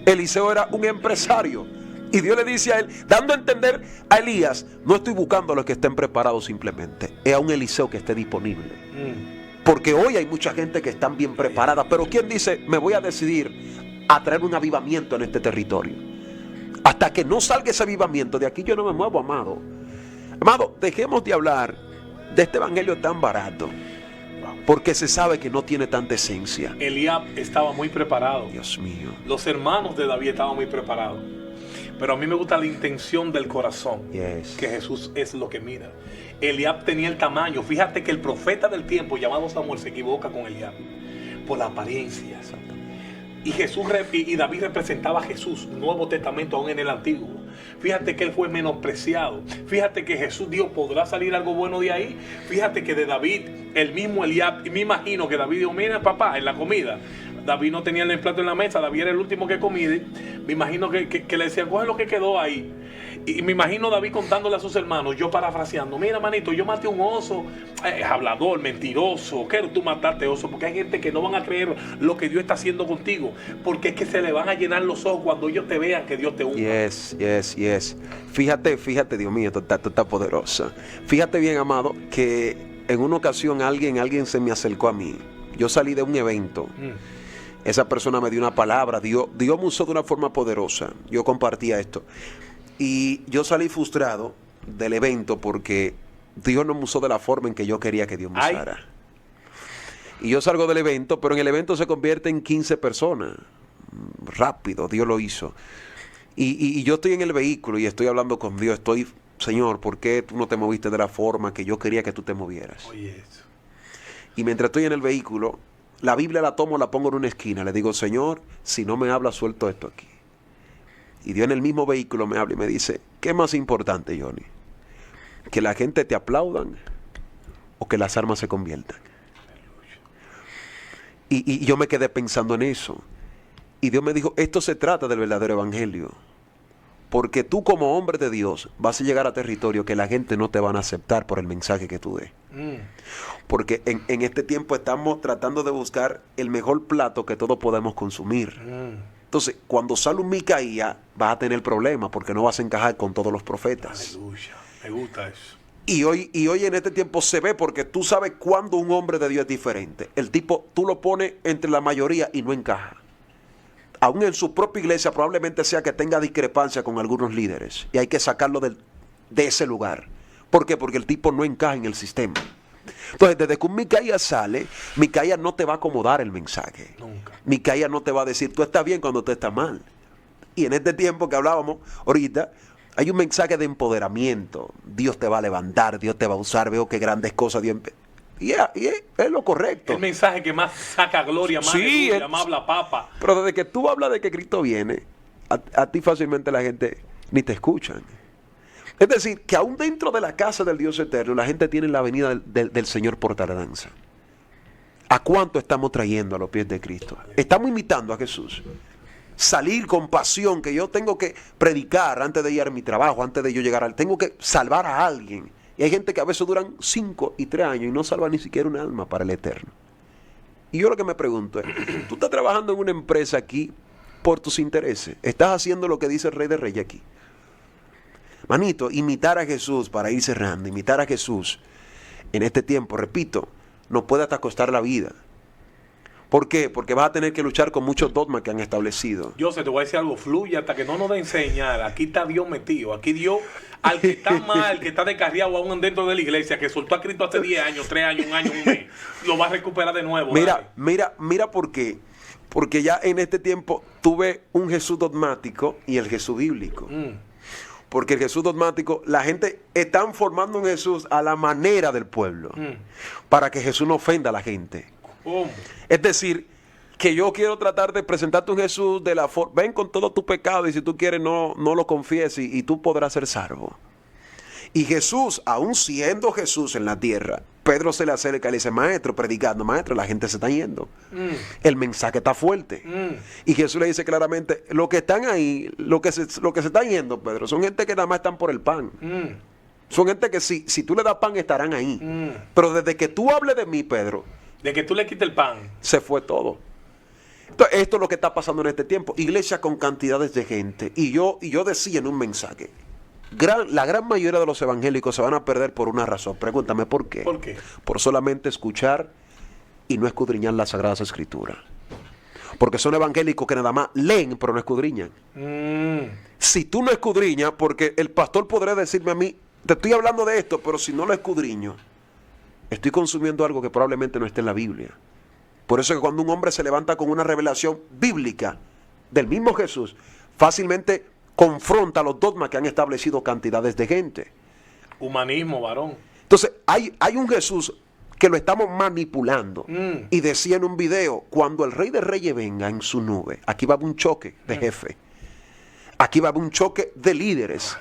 Eliseo era un empresario. Y Dios le dice a él, dando a entender a Elías, no estoy buscando a los que estén preparados simplemente, es a un Eliseo que esté disponible. Porque hoy hay mucha gente que están bien preparada, pero ¿quién dice, me voy a decidir a traer un avivamiento en este territorio? Hasta que no salga ese avivamiento, de aquí yo no me muevo, amado. Amado, dejemos de hablar de este evangelio tan barato, porque se sabe que no tiene tanta esencia. Eliab estaba muy preparado. Dios mío. Los hermanos de David estaban muy preparados. Pero a mí me gusta la intención del corazón, que Jesús es lo que mira. Eliab tenía el tamaño. Fíjate que el profeta del tiempo llamado Samuel se equivoca con Eliab por la apariencia. Y David representaba a Jesús, Nuevo Testamento aún en el Antiguo. Fíjate que él fue menospreciado. Fíjate que Jesús dijo, ¿podrá salir algo bueno de ahí? Fíjate que de David, el mismo Eliab, y me imagino que David dijo, mira papá, en la comida, David no tenía el plato en la mesa, David era el último que comía. Me imagino que le decían, coge lo que quedó ahí. Y me imagino David contándole a sus hermanos, yo parafraseando, mira manito, yo maté un oso, hablador, mentiroso, quiero tú matarte oso, porque hay gente que no van a creer lo que Dios está haciendo contigo, porque es que se le van a llenar los ojos cuando ellos te vean que Dios te unja. Yes. Fíjate, Dios mío, tú estás poderosa. Fíjate bien, amado, que en una ocasión alguien se me acercó a mí. Yo salí de un evento. Esa persona me dio una palabra, Dios me usó de una forma poderosa. Yo compartía esto. Y yo salí frustrado del evento porque Dios no me usó de la forma en que yo quería que Dios me usara. Y yo salgo del evento, pero en el evento se convierte en 15 personas. Rápido, Dios lo hizo. Y yo estoy en el vehículo y estoy hablando con Dios. Señor, ¿por qué tú no te moviste de la forma que yo quería que tú te movieras? Oye, eso. Y mientras estoy en el vehículo, la Biblia la tomo, la pongo en una esquina. Le digo, Señor, si no me hablas, suelto esto aquí. Y Dios en el mismo vehículo me habla y me dice, ¿qué es más importante, Johnny? ¿Que la gente te aplaudan o que las armas se conviertan? Y yo me quedé pensando en eso. Y Dios me dijo, esto se trata del verdadero evangelio. Porque tú como hombre de Dios vas a llegar a territorio que la gente no te van a aceptar por el mensaje que tú des. Porque en este tiempo estamos tratando de buscar el mejor plato que todos podemos consumir. Entonces, cuando sale un Micaías, vas a tener problemas porque no vas a encajar con todos los profetas. Aleluya, me gusta eso. Y hoy en este tiempo se ve porque tú sabes cuándo un hombre de Dios es diferente. El tipo, tú lo pones entre la mayoría y no encaja. Aún en su propia iglesia probablemente sea que tenga discrepancia con algunos líderes. Y hay que sacarlo de ese lugar. ¿Por qué? Porque el tipo no encaja en el sistema. Entonces, desde que un Micaías sale, Micaías no te va a acomodar el mensaje. Nunca. Micaías no te va a decir, tú estás bien cuando tú estás mal. Y en este tiempo que hablábamos ahorita, hay un mensaje de empoderamiento. Dios te va a levantar, Dios te va a usar, veo que grandes cosas Dios... Y es lo correcto. El mensaje que más saca gloria, más Sí, aleluya, más habla papa. Pero desde que tú hablas de que Cristo viene, a ti fácilmente la gente ni te escuchan. Es decir, que aún dentro de la casa del Dios eterno, la gente tiene la venida del Señor por tardanza. ¿A cuánto estamos trayendo a los pies de Cristo? Estamos imitando a Jesús. Salir con pasión, que yo tengo que predicar antes de ir a mi trabajo, antes de yo llegar al... Tengo que salvar a alguien. Y hay gente que a veces duran 5 y 3 años y no salva ni siquiera un alma para el eterno. Y yo lo que me pregunto es, ¿tú estás trabajando en una empresa aquí por tus intereses? ¿Estás haciendo lo que dice el Rey de Reyes aquí? Manito, imitar a Jesús, para ir cerrando, imitar a Jesús en este tiempo, repito, nos puede hasta costar la vida. ¿Por qué? Porque vas a tener que luchar con muchos dogmas que han establecido. Yo te voy a decir algo, fluye hasta que no nos dé enseñar. Aquí está Dios metido. Aquí Dios, al que está mal, que está descarriado aún dentro de la iglesia, que soltó a Cristo hace 10 años, 3 años, 1 año, 1 mes, lo va a recuperar de nuevo. Mira por qué. Porque ya en este tiempo tuve un Jesús dogmático y el Jesús bíblico. Porque el Jesús dogmático, la gente están formando un Jesús a la manera del pueblo. Para que Jesús no ofenda a la gente. ¿Cómo? Es decir, que yo quiero tratar de presentarte un Jesús de la forma, ven con todo tu pecado y si tú quieres no lo confieses y tú podrás ser salvo. Y Jesús, aún siendo Jesús en la tierra, Pedro se le acerca y le dice, maestro, predicando, maestro, la gente se está yendo. El mensaje está fuerte. Y Jesús le dice claramente, los que están ahí, lo que se están yendo, Pedro, son gente que nada más están por el pan. Son gente que si tú le das pan estarán ahí. Pero desde que tú hables de mí, Pedro, de que tú le quites el pan, se fue todo. Entonces, esto es lo que está pasando en este tiempo. Iglesia con cantidades de gente. Y yo decía en un mensaje, la gran mayoría de los evangélicos se van a perder por una razón. Pregúntame por qué. ¿Por qué? Por solamente escuchar y no escudriñar las Sagradas Escrituras. Porque son evangélicos que nada más leen, pero no escudriñan. Si tú no escudriñas, porque el pastor podrá decirme a mí, te estoy hablando de esto, pero si no lo escudriño, estoy consumiendo algo que probablemente no esté en la Biblia. Por eso es que cuando un hombre se levanta con una revelación bíblica del mismo Jesús, fácilmente confronta los dogmas que han establecido cantidades de gente. Humanismo, varón. Entonces, hay un Jesús que lo estamos manipulando. Y decía en un video, cuando el Rey de Reyes venga en su nube, aquí va a haber un choque de jefe. Aquí va a haber un choque de líderes.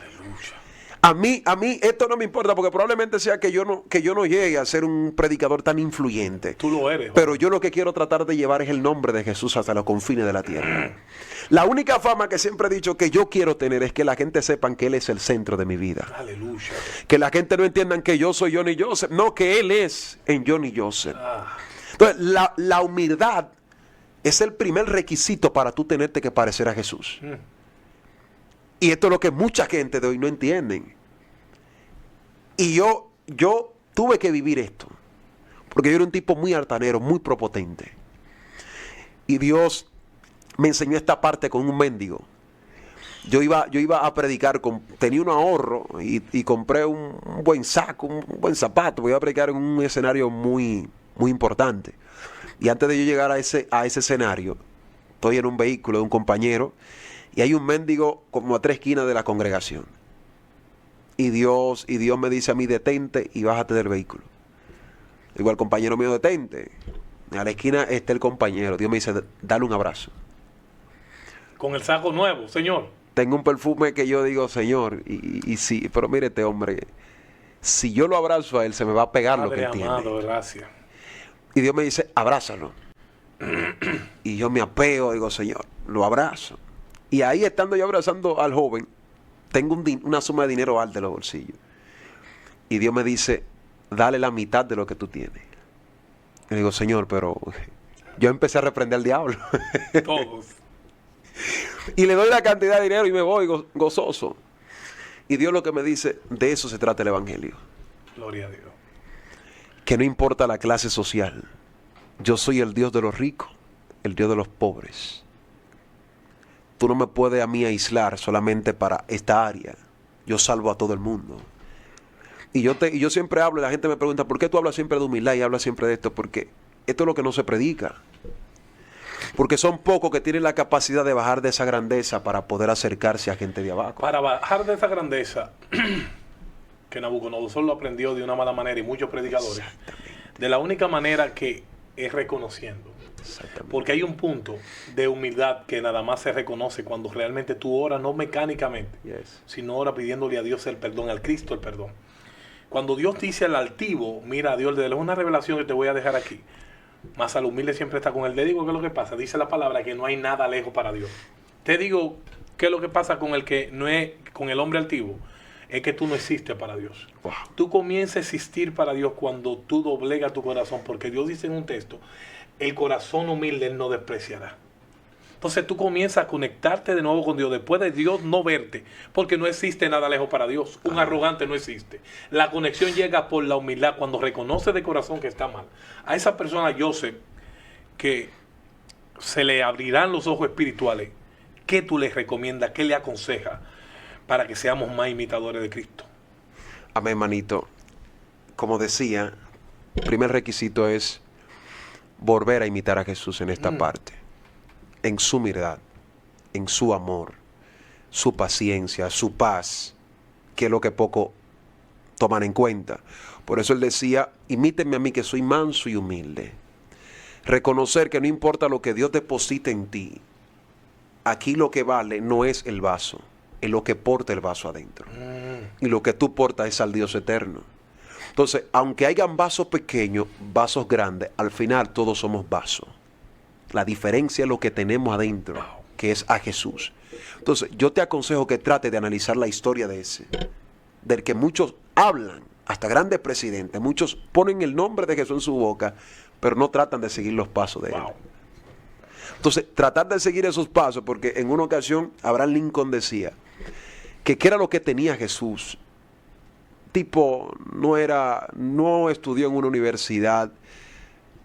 A mí esto no me importa porque probablemente sea que yo no llegue a ser un predicador tan influyente. Tú lo eres. Pero yo lo que quiero tratar de llevar es el nombre de Jesús hasta los confines de la tierra. La única fama que siempre he dicho que yo quiero tener es que la gente sepan que Él es el centro de mi vida. Aleluya. Que la gente no entiendan que yo soy Johnny Joseph. No, que Él es en Johnny Joseph. Entonces, la humildad es el primer requisito para tú tenerte que parecer a Jesús. Y esto es lo que mucha gente de hoy no entienden. Y yo tuve que vivir esto. Porque yo era un tipo muy altanero, muy prepotente. Y Dios me enseñó esta parte con un mendigo. Yo iba a predicar, tenía un ahorro y compré un buen saco, un buen zapato. Voy a predicar en un escenario muy, muy importante. Y antes de yo llegar a ese escenario, estoy en un vehículo de un compañero y hay un mendigo como a 3 esquinas de la congregación. Y Dios me dice a mí, detente y bájate del vehículo. Digo al compañero mío, detente. A la esquina está el compañero. Dios me dice, dale un abrazo. Con el saco nuevo, Señor. Tengo un perfume que yo digo, Señor, y sí, pero mire este hombre, si yo lo abrazo a él, se me va a pegar lo que él tiene. Amado, gracias. Y Dios me dice, abrázalo. Y yo me apeo, digo, Señor, lo abrazo. Y ahí estando yo abrazando al joven, tengo una suma de dinero alta en los bolsillos. Y Dios me dice, dale la mitad de lo que tú tienes. Y digo, Señor, pero yo empecé a reprender al diablo. Todos. Y le doy la cantidad de dinero y me voy gozoso. Y Dios lo que me dice, de eso se trata el Evangelio. Gloria a Dios. Que no importa la clase social. Yo soy el Dios de los ricos, el Dios de los pobres. Tú no me puedes a mí aislar solamente para esta área. Yo salvo a todo el mundo. Y yo siempre hablo, y la gente me pregunta, ¿por qué tú hablas siempre de humildad y hablas siempre de esto? Porque esto es lo que no se predica. Porque son pocos que tienen la capacidad de bajar de esa grandeza para poder acercarse a gente de abajo. Para bajar de esa grandeza, que Nabucodonosor lo aprendió de una mala manera y muchos predicadores, de la única manera que es reconociendo. Porque hay un punto de humildad que nada más se reconoce cuando realmente tú oras, no mecánicamente, sino oras pidiéndole a Dios el perdón, al Cristo el perdón. Cuando Dios dice al altivo, mira a Dios, es una revelación que te voy a dejar aquí, más al humilde siempre está con él. Te digo qué es lo que pasa, dice la palabra que no hay nada lejos para Dios. Te digo qué es lo que pasa con el que no es, con el hombre altivo, es que tú no existes para Dios. Wow. Tú comienzas a existir para Dios cuando tú doblegas tu corazón, porque Dios dice en un texto, el corazón humilde Él no despreciará. Entonces tú comienzas a conectarte de nuevo con Dios, después de Dios no verte, porque no existe nada lejos para Dios. Un arrogante no existe. La conexión llega por la humildad, cuando reconoce de corazón que está mal. A esa persona yo sé que se le abrirán los ojos espirituales. ¿Qué tú le recomiendas? ¿Qué le aconsejas para que seamos más imitadores de Cristo? Amén, manito. Como decía, el primer requisito es volver a imitar a Jesús en esta parte, en su humildad, en su amor, su paciencia, su paz, que es lo que poco toman en cuenta. Por eso él decía, imítenme a mí que soy manso y humilde. Reconocer que no importa lo que Dios deposite en ti, aquí lo que vale no es el vaso, es lo que porta el vaso adentro. Y lo que tú portas es al Dios eterno. Entonces, aunque hayan vasos pequeños, vasos grandes, al final todos somos vasos. La diferencia es lo que tenemos adentro, que es a Jesús. Entonces, yo te aconsejo que trate de analizar la historia de ese, del que muchos hablan, hasta grandes presidentes, muchos ponen el nombre de Jesús en su boca, pero no tratan de seguir los pasos de él. Entonces, tratar de seguir esos pasos, porque en una ocasión Abraham Lincoln decía que qué era lo que tenía Jesús. Tipo, no estudió en una universidad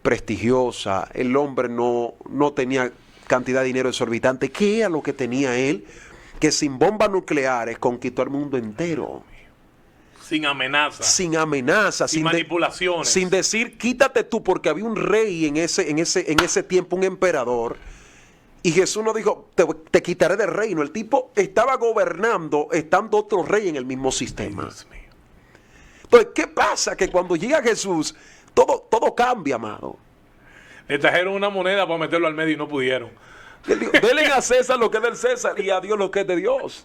prestigiosa, el hombre no tenía cantidad de dinero exorbitante. ¿Qué era lo que tenía él? Que sin bombas nucleares conquistó el mundo entero. Sin amenaza. Sin amenaza. Sin manipulaciones. Sin decir, quítate tú, porque había un rey en ese tiempo, un emperador. Y Jesús no dijo, te quitaré del reino. El tipo estaba gobernando, estando otro rey en el mismo sistema. Dios mío. Entonces, ¿qué pasa? Que cuando llega Jesús, todo cambia, amado. Le trajeron una moneda para meterlo al medio y no pudieron. Él dijo, denle a César lo que es del César y a Dios lo que es de Dios.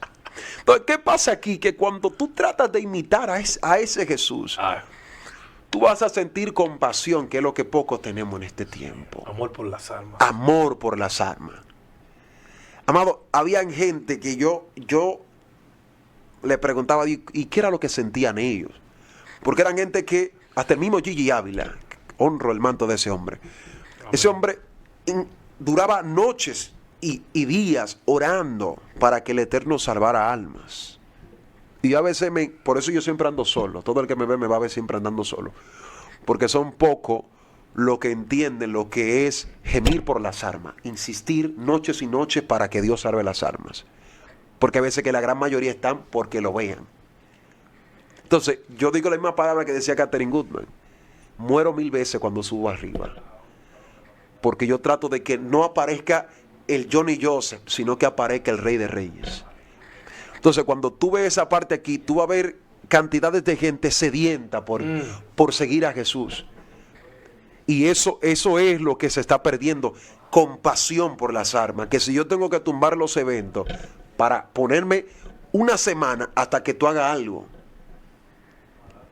Entonces, ¿qué pasa aquí? Que cuando tú tratas de imitar a ese Jesús, tú vas a sentir compasión, que es lo que pocos tenemos en este tiempo. Amor por las almas. Amor por las almas. Amado, habían gente que yo le preguntaba, ¿y qué era lo que sentían ellos? Porque eran gente que, hasta el mismo Gigi Ávila, honro el manto de ese hombre. Amén. Ese hombre duraba noches y días orando para que el Eterno salvara almas. Y a veces, por eso yo siempre ando solo. Todo el que me ve me va a ver siempre andando solo. Porque son pocos los que entienden lo que es gemir por las almas. Insistir noches y noches para que Dios salve las almas. Porque a veces que la gran mayoría están porque lo vean. Entonces, yo digo la misma palabra que decía Katherine Goodman. Muero 1000 veces cuando subo arriba. Porque yo trato de que no aparezca el Johnny Joseph, sino que aparezca el Rey de Reyes. Entonces, cuando tú ves esa parte aquí, tú vas a ver cantidades de gente sedienta por seguir a Jesús. Y eso es lo que se está perdiendo. Compasión por las almas. Que si yo tengo que tumbar los eventos para ponerme una semana hasta que tú hagas algo.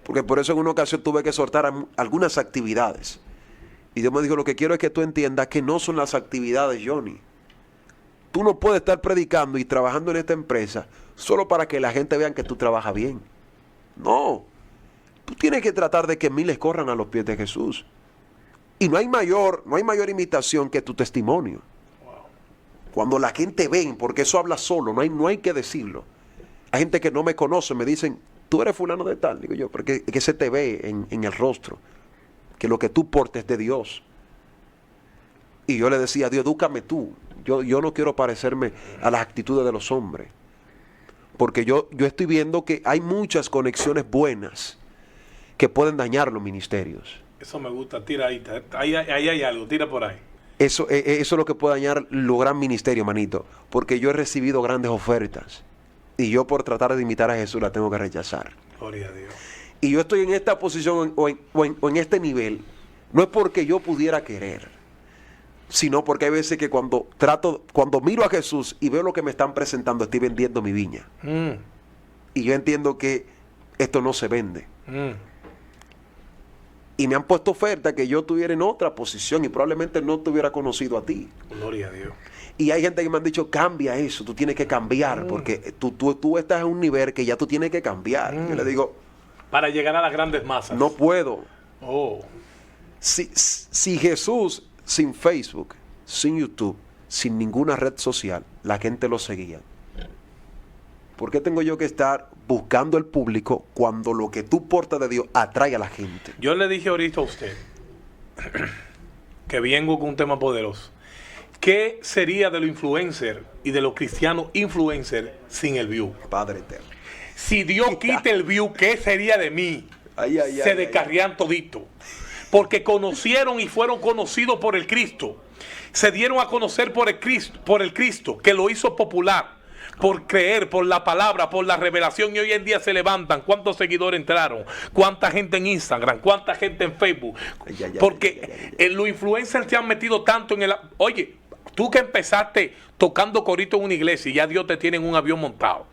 Porque por eso en una ocasión tuve que soltar algunas actividades. Y Dios me dijo, lo que quiero es que tú entiendas que no son las actividades, Johnny. Tú no puedes estar predicando y trabajando en esta empresa solo para que la gente vea que tú trabajas bien. No. Tú tienes que tratar de que miles corran a los pies de Jesús. Y no hay mayor imitación que tu testimonio. Cuando la gente ve, porque eso habla solo, no hay que decirlo. Hay gente que no me conoce, me dicen, tú eres fulano de tal, digo yo, porque que se te ve en el rostro, que lo que tú portes de Dios. Y yo le decía a Dios, edúcame tú. Yo no quiero parecerme a las actitudes de los hombres. Porque yo estoy viendo que hay muchas conexiones buenas que pueden dañar los ministerios. Eso me gusta, tira ahí. Ahí hay algo, tira por ahí. Eso es lo que puede dañar los gran ministerio, manito. Porque yo he recibido grandes ofertas. Y yo por tratar de imitar a Jesús la tengo que rechazar. Gloria a Dios. Y yo estoy en esta posición o en este nivel. No es porque yo pudiera querer. Sino porque hay veces que cuando miro a Jesús y veo lo que me están presentando, estoy vendiendo mi viña. Y yo entiendo que esto no se vende. Y me han puesto oferta que yo estuviera en otra posición y probablemente no te hubiera conocido a ti. Gloria a Dios. Y hay gente que me han dicho, cambia eso, tú tienes que cambiar, porque tú estás en un nivel que ya tú tienes que cambiar. Yo le digo, para llegar a las grandes masas. no puedo. Oh. Si Jesús, sin Facebook, sin YouTube, sin ninguna red social, la gente lo seguía, ¿por qué tengo yo que estar buscando el público cuando lo que tú portas de Dios atrae a la gente? Yo le dije ahorita a usted que vengo con un tema poderoso. ¿Qué sería de los influencers y de los cristianos influencers sin el view? Padre eterno. Si Dios quita el view, ¿qué sería de mí? Se Se descarrían todito. Porque conocieron y fueron conocidos por el Cristo. Se dieron a conocer por el Cristo, que lo hizo popular. Por creer, por la palabra, por la revelación, y hoy en día se levantan. ¿Cuántos seguidores entraron? ¿Cuánta gente en Instagram? ¿Cuánta gente en Facebook? Porque los influencers te han metido tanto en el... Oye, tú que empezaste tocando corito en una iglesia y ya Dios te tiene en un avión montado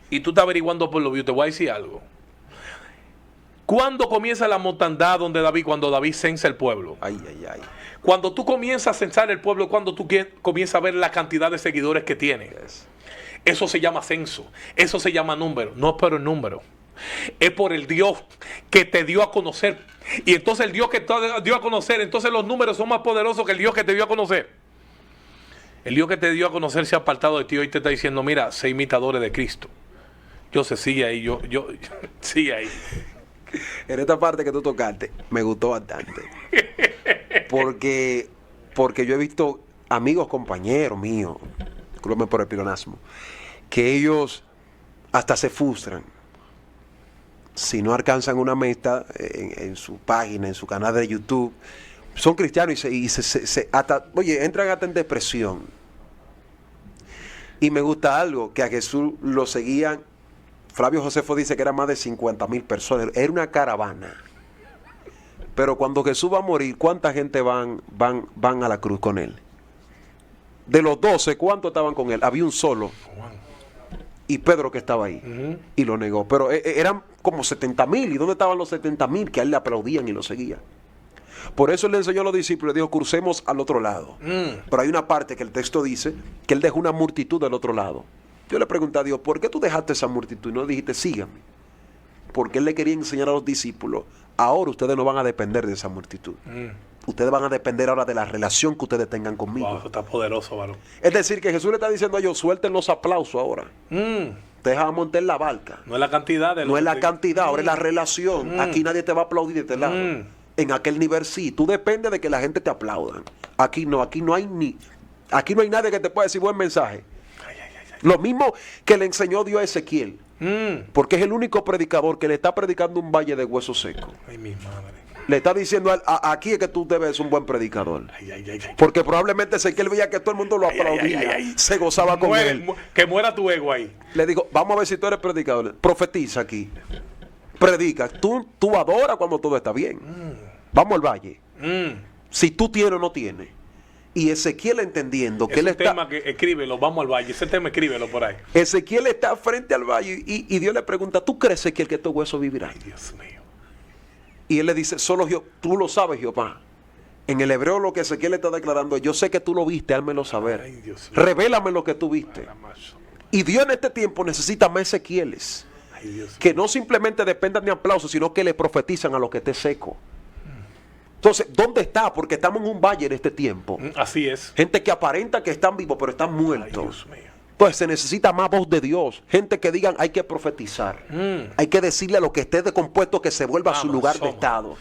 y tú estás averiguando por los views, te voy a decir algo. ¿Cuándo comienza la mortandad cuando David censa el pueblo? Cuando tú comienzas a censar el pueblo, cuando tú comienzas a ver la cantidad de seguidores que tiene. Eso se llama censo, eso se llama número, no es por el número, es por el Dios que te dio a conocer. Y entonces el Dios que te dio a conocer, entonces los números son más poderosos que el Dios que te dio a conocer. El Dios que te dio a conocer se ha apartado de ti hoy te está diciendo, mira, sé imitadores de Cristo. Yo sé, sigue ahí, yo sigue ahí. En esta parte que tú tocaste, me gustó bastante. Porque yo he visto amigos, compañeros míos, discúlpame por el pironasmo, que ellos hasta se frustran si no alcanzan una meta en su página, en su canal de YouTube. Son cristianos y entran hasta en depresión. Y me gusta algo, que a Jesús lo seguían. Flavio Josefo dice que eran más de 50,000 personas. Era una caravana. Pero cuando Jesús va a morir, ¿cuánta gente van a la cruz con él? De los 12, ¿cuántos estaban con él? Había un solo. Y Pedro que estaba ahí. Y lo negó. Pero eran como 70,000. ¿Y dónde estaban los 70,000 que a él le aplaudían y lo seguían? Por eso él le enseñó a los discípulos, le dijo, crucemos al otro lado. Pero hay una parte que el texto dice que él dejó una multitud del otro lado. Yo le pregunté a Dios, ¿por qué tú dejaste esa multitud y no dijiste, síganme? Porque él le quería enseñar a los discípulos, ahora ustedes no van a depender de esa multitud. Ustedes van a depender ahora de la relación que ustedes tengan conmigo. Wow, eso está poderoso, varón. Es decir, que Jesús le está diciendo a ellos, suelten los aplausos ahora. Ustedes van a montar la barca. No es la cantidad. No es la cantidad, ahora es la relación. Aquí nadie te va a aplaudir de este lado. En aquel nivel sí, tú dependes de que la gente te aplaudan. Aquí no hay nadie que te pueda decir buen mensaje. Lo mismo que le enseñó Dios a Ezequiel. Porque es el único predicador que le está predicando un valle de huesos secos. Ay, mi madre. Le está diciendo aquí es que tú debes ser un buen predicador. Porque probablemente Ezequiel veía que todo el mundo lo aplaudía, se gozaba con él. Que muera tu ego ahí. Le digo, vamos a ver si tú eres predicador. Profetiza aquí. Predica. Tú adoras cuando todo está bien. Vamos al valle. Si tú tienes o no tienes. Y Ezequiel entendiendo que él está... Ese tema que escríbelo, vamos al valle. Ese tema escríbelo por ahí. Ezequiel está frente al valle y Dios le pregunta, ¿tú crees, Ezequiel, que estos huesos vivirán? Ay, Dios mío. Y él le dice, solo tú lo sabes, Jehová. En el hebreo lo que Ezequiel está declarando, yo sé que tú lo viste, házmelo saber. Ay, Dios mío. Revélame lo que tú viste. Y Dios en este tiempo necesita más Ezequieles. Que no simplemente dependan de aplausos, sino que le profetizan a lo que esté seco. Entonces, ¿dónde está? Porque estamos en un valle en este tiempo. Así es. Gente que aparenta que están vivos, pero están muertos. Ay, Dios mío. Entonces se necesita más voz de Dios. Gente que digan, hay que profetizar. Hay que decirle a lo que esté decompuesto que se vuelva a su lugar de estado.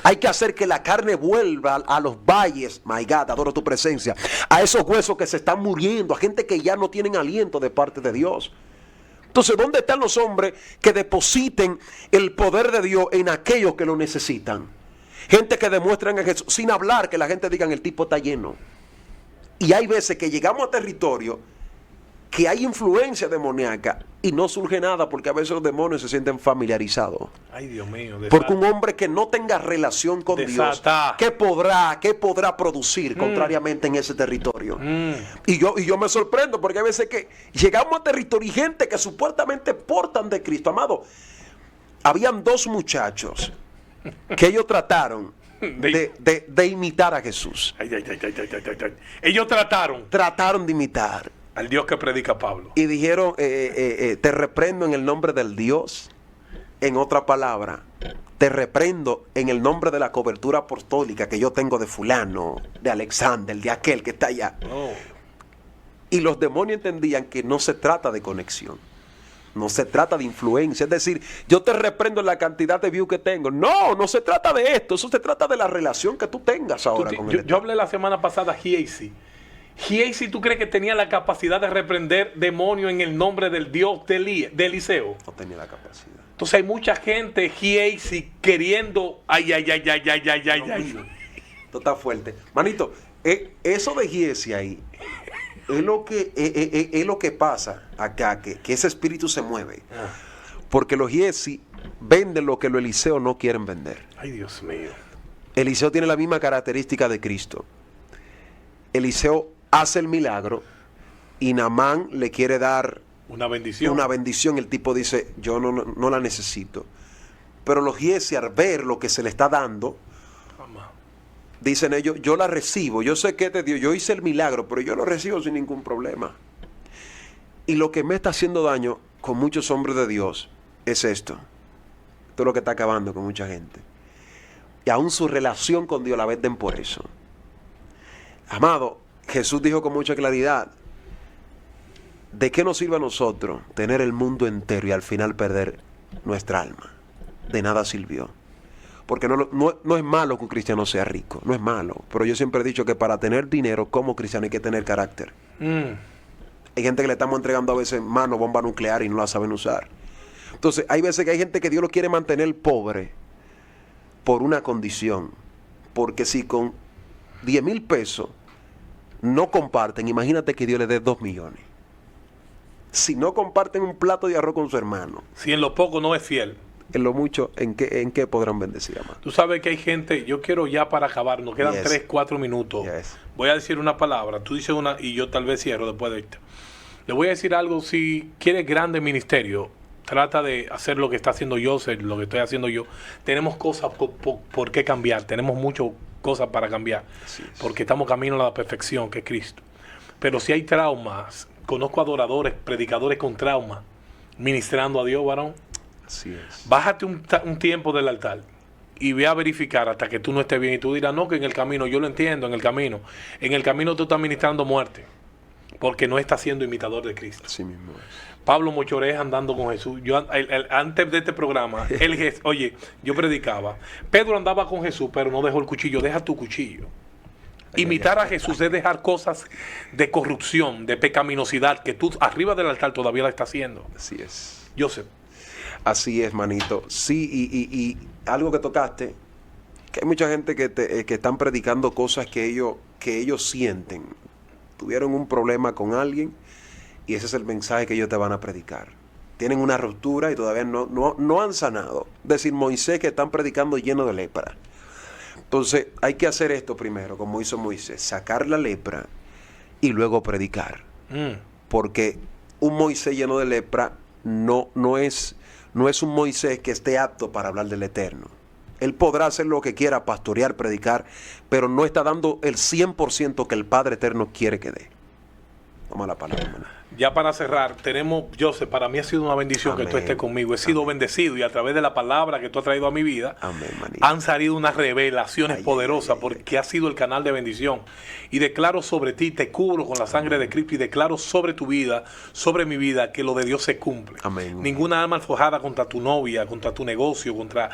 Hay que hacer que la carne vuelva a los valles. My God, adoro tu presencia. A esos huesos que se están muriendo. A gente que ya no tienen aliento de parte de Dios. Entonces, ¿dónde están los hombres que depositen el poder de Dios en aquellos que lo necesitan? Gente que demuestran a Jesús, sin hablar, que la gente diga el tipo está lleno. Y hay veces que llegamos a territorio que hay influencia demoníaca y no surge nada porque a veces los demonios se sienten familiarizados. Ay, Dios mío. Porque un hombre que no tenga relación con Dios, ¿qué podrá producir contrariamente en ese territorio? Y yo me sorprendo porque hay veces que llegamos a territorio y gente que supuestamente portan de Cristo. Amado, habían 2 muchachos que ellos trataron de imitar a Jesús. Ellos Trataron de imitar al Dios que predica Pablo. y dijeron, te reprendo en el nombre del Dios. En otra palabra, te reprendo en el nombre de la cobertura apostólica que yo tengo de fulano, de Alexander, de aquel que está allá. Oh. Y los demonios entendían que no se trata de conexión, no se trata de influencia. Es decir, yo te reprendo en la cantidad de views que tengo. No se trata de esto. Eso se trata de la relación que tú tengas ahora con él. Yo hablé la semana pasada a Giesi. Giesi, ¿tú crees que tenía la capacidad de reprender demonios en el nombre del Dios de Eliseo? No tenía la capacidad. Entonces hay mucha gente, Giesi, queriendo... Ay. Esto está fuerte. Manito, eso de Giesi ahí... Es lo que pasa acá, que ese espíritu se mueve. Porque los Giesi venden lo que los Eliseo no quieren vender. Ay, Dios mío. Eliseo tiene la misma característica de Cristo. Eliseo hace el milagro y Naamán le quiere dar una bendición. El tipo dice, yo no la necesito. Pero los Giesi, al ver lo que se le está dando, dicen ellos, yo la recibo, yo sé que es de Dios, yo hice el milagro, pero yo lo recibo sin ningún problema. Y lo que me está haciendo daño con muchos hombres de Dios es esto. Esto es lo que está acabando con mucha gente. Y aún su relación con Dios la venden por eso. Amado, Jesús dijo con mucha claridad, ¿de qué nos sirve a nosotros tener el mundo entero y al final perder nuestra alma? De nada sirvió. Porque no es malo que un cristiano sea rico, no es malo. Pero yo siempre he dicho que para tener dinero como cristiano hay que tener carácter. Hay gente que le estamos entregando a veces mano, bomba nuclear y no la saben usar. Entonces hay veces que hay gente que Dios lo quiere mantener pobre por una condición. Porque si con 10,000 pesos no comparten, imagínate que Dios le dé 2 millones. Si no comparten un plato de arroz con su hermano. Si en lo poco no es fiel. En lo mucho, ¿en qué podrán bendecir, amado? Tú sabes que hay gente, yo quiero ya para acabar, nos quedan 3, 4 minutos. Voy a decir una palabra, tú dices una y yo tal vez cierro después de esto. Le voy a decir algo, si quieres grande ministerio, trata de hacer lo que está haciendo Joseph, lo que estoy haciendo yo. Tenemos cosas por qué cambiar, tenemos muchas cosas para cambiar, porque estamos camino a la perfección, que es Cristo. Pero si hay traumas, conozco adoradores, predicadores con trauma, ministrando a Dios, varón. Así es. Bájate un tiempo del altar y ve a verificar hasta que tú no estés bien. Y tú dirás, no, que en el camino, yo lo entiendo, en el camino tú estás ministrando muerte, porque no estás siendo imitador de Cristo. Así mismo es. Pablo Mochorés andando con Jesús. Yo antes de este programa, oye, yo predicaba. Pedro andaba con Jesús, pero no dejó el cuchillo. Deja tu cuchillo. Imitar a Jesús es dejar cosas de corrupción, de pecaminosidad, que tú arriba del altar todavía la estás haciendo. Así es. Joseph. Así es, manito. Sí, y algo que tocaste, que hay mucha gente que están predicando cosas que ellos sienten. Tuvieron un problema con alguien y ese es el mensaje que ellos te van a predicar. Tienen una ruptura y todavía no han sanado. Es decir, Moisés, que están predicando lleno de lepra. Entonces hay que hacer esto primero, como hizo Moisés, sacar la lepra y luego predicar. Porque un Moisés lleno de lepra no es un Moisés que esté apto para hablar del Eterno. Él podrá hacer lo que quiera, pastorear, predicar, pero no está dando el 100% que el Padre Eterno quiere que dé. Toma la palabra, hermano. Ya para cerrar, tenemos, Joseph, para mí ha sido una bendición. Amén. Que tú estés conmigo. He sido bendecido y a través de la palabra que tú has traído a mi vida, amén, han salido unas revelaciones poderosas porque ha sido el canal de bendición. Y declaro sobre ti, te cubro con la sangre de Cristo y declaro sobre tu vida, sobre mi vida, que lo de Dios se cumple. Amén. Ninguna alma forjada contra tu novia, contra tu negocio, contra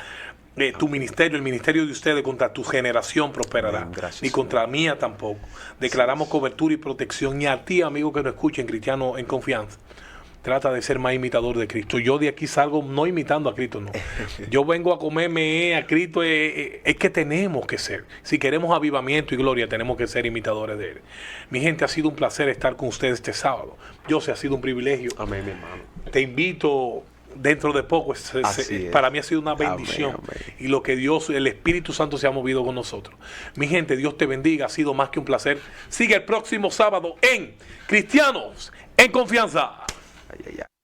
tu ministerio, el ministerio de ustedes, contra tu generación prosperará. Gracias, ni contra la mía tampoco. Declaramos cobertura y protección. Y a ti, amigo que nos escuchen, cristiano en confianza, trata de ser más imitador de Cristo. Yo de aquí salgo no imitando a Cristo, no. Yo vengo a comerme a Cristo, es que tenemos que ser. Si queremos avivamiento y gloria, tenemos que ser imitadores de Él. Mi gente, ha sido un placer estar con ustedes este sábado. Yo sé, ha sido un privilegio. Amén, mi hermano. Te invito dentro de poco. Para mí ha sido una bendición. Amén, amén. Y lo que Dios, el Espíritu Santo se ha movido con nosotros. Mi gente, Dios te bendiga. Ha sido más que un placer. Sigue el próximo sábado en Cristianos en Confianza. Ay, ay, ay.